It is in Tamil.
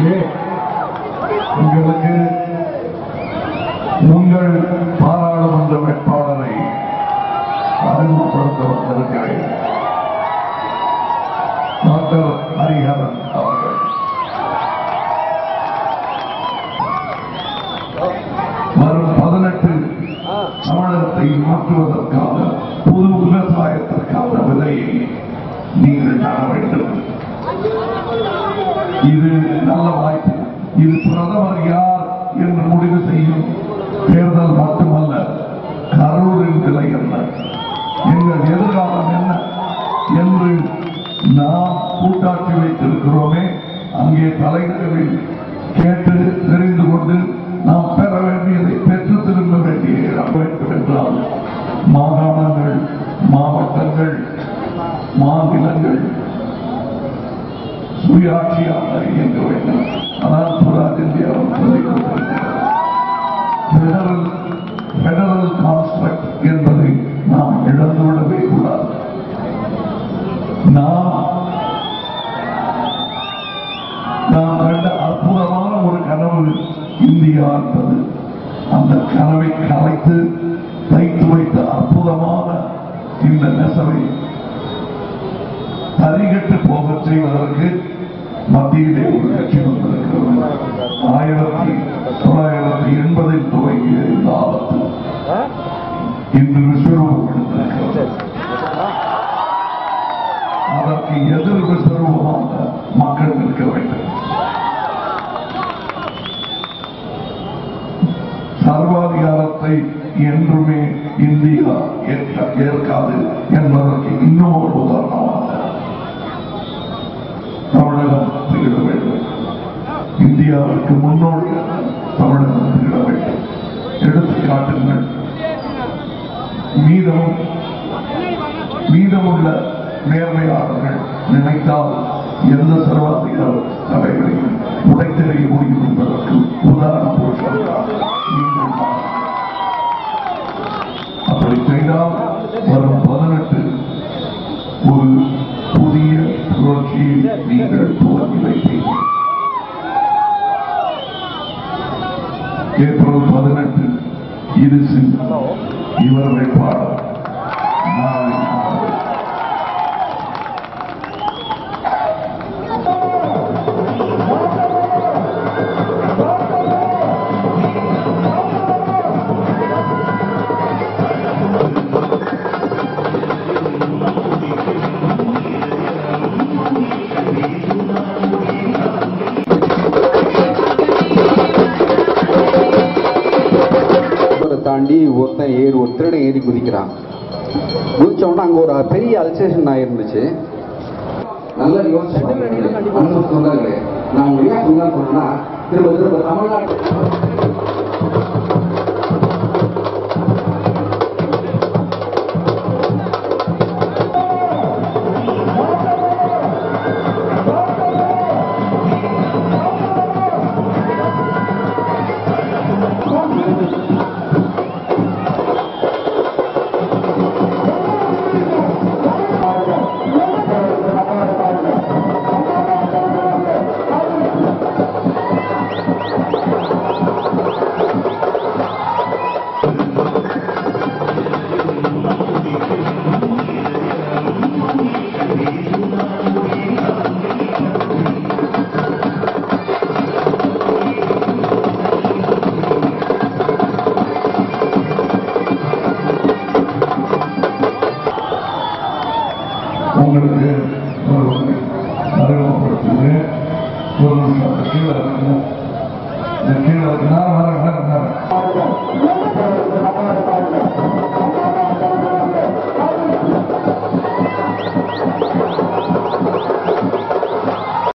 நேரத்திலே உங்களுக்கு உங்கள் பாராளுமன்ற வேட்பாளரை அறிமுகப்படுத்த வந்திருக்கிறேன். டாக்டர் ஹரிஹரன் அவர்கள். வரும் 18 தமிழகத்தை மாற்றுவதற்கான புது விவசாயத்திற்கான விலையை நீங்கள் தர வேண்டும். இது நல்ல வாய்ப்பு. இது பிரதமர் யார் என்று முடிவு செய்யும் தேர்தல் மட்டுமல்ல, கரூரின் விலை என்ன, எங்கள் எதிர்காலம் என்ன என்று நாம் கூட்டாட்சி வைத்திருக்கிறோமே, அங்கே தலைநகரில் கேட்டு தெரிந்து கொண்டு நாம் பெற வேண்டியதை பெற்று திரும்ப வேண்டிய வேண்டும் என்றால் மாகாணங்கள், மாவட்டங்கள், மாநிலங்கள் சுயாட்சியாக இயங்க வேண்டும். ஆனால் புராத் இந்தியாவில் சொல்லிக் கொண்டிருக்கிறார். பெடரல் கான்ஸ்ட்ரக்ட் என்பதை நாம் இழந்துவிடவே கூடாது. நாம் கண்ட அற்புதமான ஒரு கனவு இந்தியா என்பது. அந்த கனவை கலைத்து தைத்து வைத்த அற்புதமான இந்த நெசவை தரிகட்டு போக செய்வதற்கு மத்தியிலே ஒரு கட்சி வந்திருக்கிறது. 1980 துவங்கிய இந்த ஆபத்து இன்று விஸ்வரூபம் எடுத்திருக்கிறது. அதற்கு எதிர் விஸ்வரூபமாக மக்கள் நிற்க வேண்டும். சர்வாதிகாரத்தை என்றுமே இந்தியா ஏற்காது என்பதற்கு இன்னும் ஒரு உதாரணமாக தமிழகம் திகழ வேண்டும். இந்தியாவிற்கு முன்னோடியாக தமிழகம் திகழ வேண்டும். எடுத்துக்காட்டுங்கள். மீதமுள்ள நேர்மையாளர்கள் நினைத்தால் எந்த சர்வாதிகார தலைவரையும் உடைத்தெறிய முடியும் என்பதற்கு உதாரண புருஷர்கள் அப்படி செய்தால் வரும் 18 ஒரு புதிய புரட்சியை நீங்கள் துவங்கி வைப்பீர்கள். ஏப்ரல் 18 இது இவர் வேட்பாளர். தாண்டி ஒருத்தரை ஏறி குதிக்கிறான். குதிச்சோன்னா அங்க ஒரு பெரிய அல்சேஷன் ஆயிருந்துச்சு. நல்ல யோசிச்சு சொன்னாங்க. நான் ஏன் சொன்னா திரும்ப தமிழ்நாட்டு உங்களுக்கு அறிமுகப்படுத்துது. ஒரு கீழே இருக்குன்னா